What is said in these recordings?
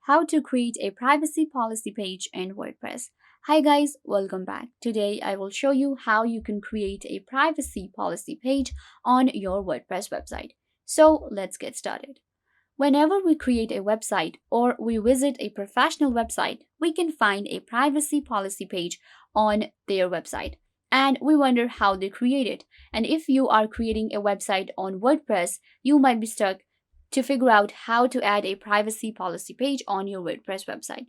how to create a privacy policy page in WordPress. Hi guys, welcome back. Today I will show you how you can create a privacy policy page on your WordPress website. So let's get started. Whenever we create a website or we visit a professional website, we can find a privacy policy page on their website. And we wonder how they create it. And if you are creating a website on WordPress, you might be stuck to figure out how to add a privacy policy page on your WordPress website.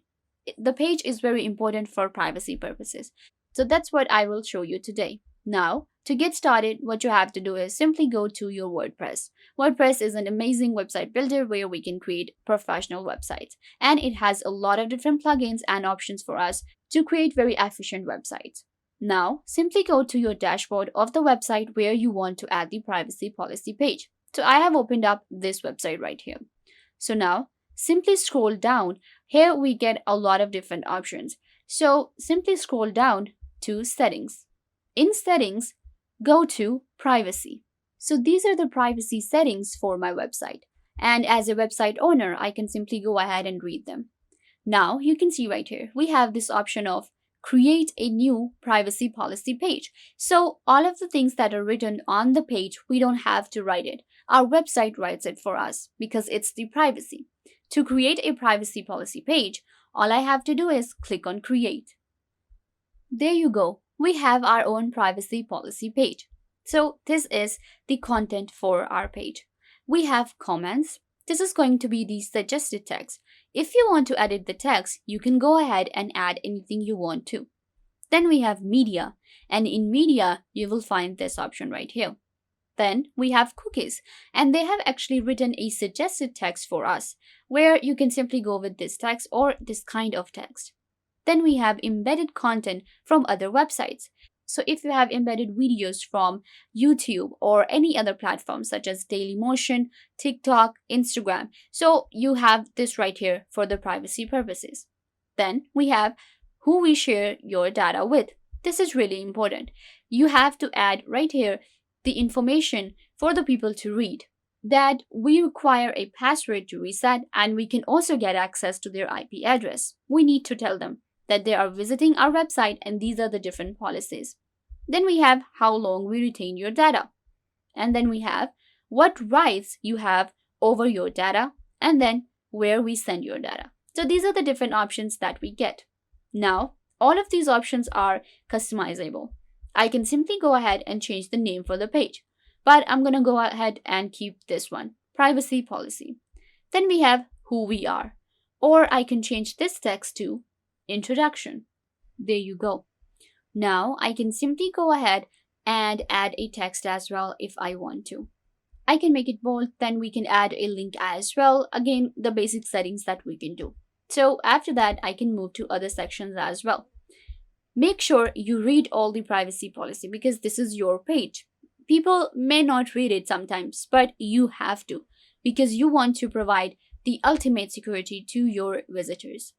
The page is very important for privacy purposes. So that's what I will show you today. Now, to get started, what you have to do is simply go to your WordPress. WordPress is an amazing website builder where we can create professional websites. And it has a lot of different plugins and options for us to create very efficient websites. Now, simply go to your dashboard of the website where you want to add the privacy policy page. So I have opened up this website right here. So now, simply scroll down. Here we get a lot of different options. So simply scroll down to Settings. In Settings, go to Privacy. So these are the privacy settings for my website. And as a website owner, I can simply go ahead and read them. Now, you can see right here, we have this option of create a new privacy policy page. So all of the things that are written on the page, we don't have to write it. Our website writes it for us because it's the privacy. To create a privacy policy page, all I have to do is click on Create. There you go. We have our own privacy policy page. So this is the content for our page. We have comments. This is going to be the suggested text. If you want to edit the text, you can go ahead and add anything you want to. Then we have media, and in media, you will find this option right here. Then we have cookies, and they have actually written a suggested text for us, where you can simply go with this text or this kind of text. Then we have embedded content from other websites. So if you have embedded videos from YouTube or any other platform such as Dailymotion, TikTok, Instagram, so you have this right here for the privacy purposes. Then we have who we share your data with. This is really important. You have to add right here the information for the people to read, that we require a password to reset, and we can also get access to their IP address. We need to tell them that they are visiting our website and these are the different policies. Then we have how long we retain your data. And then we have what rights you have over your data, and then where we send your data. So these are the different options that we get. Now, all of these options are customizable. I can simply go ahead and change the name for the page, but I'm going to go ahead and keep this one, privacy policy. Then we have who we are, or I can change this text to introduction. There you go. Now I can simply go ahead and add a text as well if I want to. I can make it bold, then we can add a link as well. Again, the basic settings that we can do. So after that, I can move to other sections as well. Make sure you read all the privacy policy because this is your page. People may not read it sometimes, but you have to because you want to provide the ultimate security to your visitors.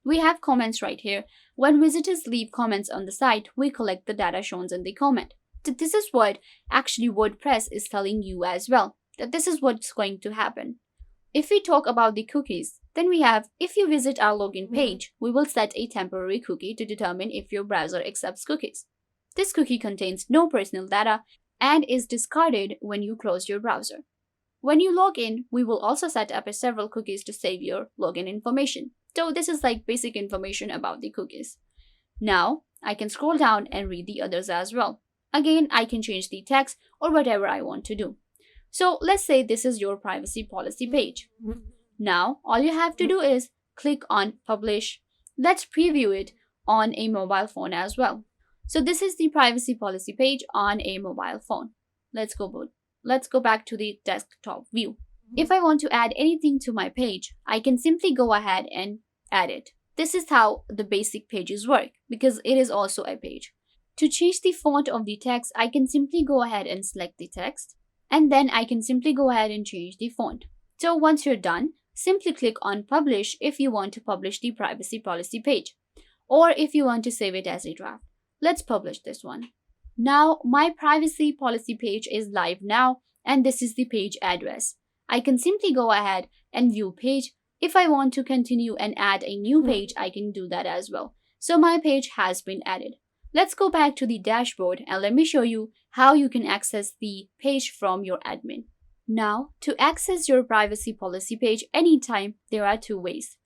We have comments right here. When visitors leave comments on the site, we collect the data shown in the comment. So this is what actually WordPress is telling you as well, that this is what's going to happen. If we talk about the cookies, then we have, if you visit our login page, we will set a temporary cookie to determine if your browser accepts cookies. This cookie contains no personal data and is discarded when you close your browser. When you log in, we will also set up several cookies to save your login information. So this is like basic information about the cookies. Now, I can scroll down and read the others as well. Again, I can change the text or whatever I want to do. So let's say this is your privacy policy page. Now, all you have to do is click on Publish. Let's preview it on a mobile phone as well. So this is the privacy policy page on a mobile phone. Let's go back to the desktop view. If I want to add anything to my page, I can simply go ahead and add it. This is how the basic pages work because it is also a page. To change the font of the text, I can simply go ahead and select the text, and then I can simply go ahead and change the font. So once you're done, simply click on Publish if you want to publish the privacy policy page, or if you want to save it as a draft. Let's publish this one. Now my privacy policy page is live now, and this is the page address. I can simply go ahead and view page. If I want to continue and add a new page, I can do that as well. So my page has been added. Let's go back to the dashboard and let me show you how you can access the page from your admin. Now, to access your privacy policy page anytime, there are two ways.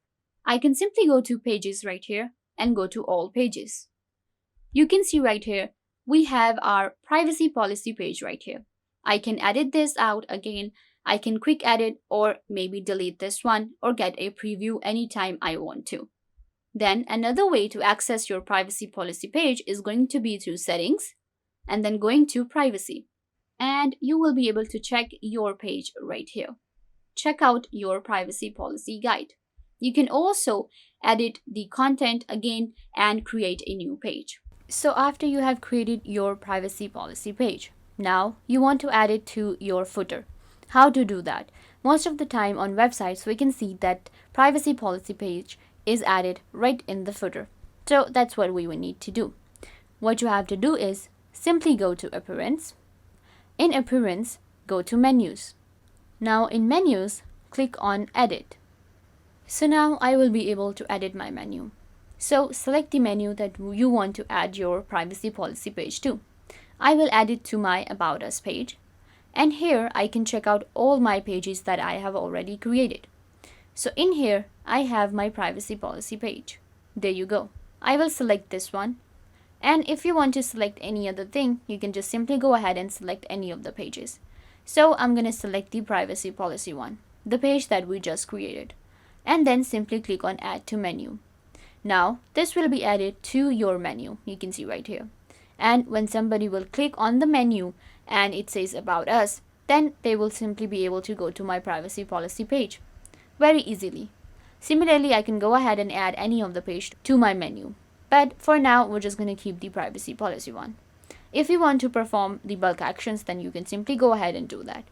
I can simply go to Pages right here and go to All Pages. You can see right here, we have our privacy policy page right here. I can edit this out again. I can quick edit or maybe delete this one or get a preview anytime I want to. Then another way to access your privacy policy page is going to be through Settings and then going to Privacy. And you will be able to check your page right here. Check out your privacy policy guide. You can also edit the content again and create a new page. So after you have created your privacy policy page, now you want to add it to your footer. How to do that? Most of the time on websites, we can see that privacy policy page is added right in the footer. So that's what we will need to do. What you have to do is simply go to Appearance. In Appearance, go to Menus. Now in Menus, click on Edit. So now I will be able to edit my menu. So select the menu that you want to add your privacy policy page to. I will add it to my About Us page. And here I can check out all my pages that I have already created. So in here, I have my privacy policy page. There you go. I will select this one. And if you want to select any other thing, you can just simply go ahead and select any of the pages. So I'm going to select the privacy policy one, the page that we just created. And then simply click on Add to Menu. Now, this will be added to your menu. You can see right here. And when somebody will click on the menu and it says About Us, then they will simply be able to go to my privacy policy page very easily. Similarly, I can go ahead and add any of the page to my menu. But for now, we're just going to keep the privacy policy one. If you want to perform the bulk actions, then you can simply go ahead and do that.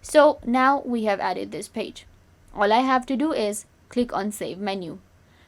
So now we have added this page. All I have to do is click on Save Menu.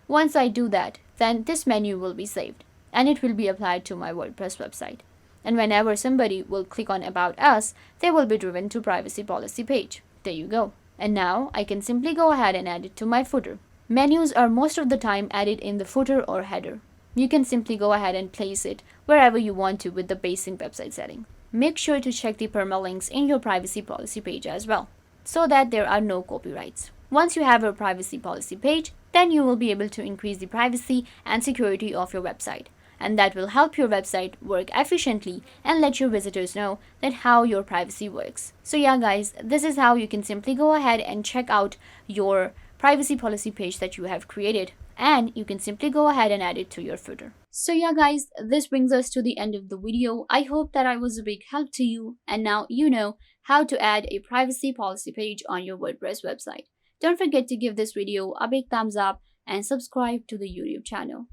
Once I do that, then this menu will be saved and it will be applied to my WordPress website. And whenever somebody will click on About Us, they will be driven to privacy policy page. There you go. And now I can simply go ahead and add it to my footer. Menus are most of the time added in the footer or header. You can simply go ahead and place it wherever you want to with the basic website setting. Make sure to check the permalinks in your privacy policy page as well, so that there are no copyrights. Once you have your privacy policy page, then you will be able to increase the privacy and security of your website. And that will help your website work efficiently and let your visitors know that how your privacy works. So yeah guys, this is how you can simply go ahead and check out your privacy policy page that you have created, and you can simply go ahead and add it to your footer. So yeah guys, this brings us to the end of the video. I hope that I was a big help to you, and now you know how to add a privacy policy page on your WordPress website. Don't forget to give this video a big thumbs up and subscribe to the YouTube channel.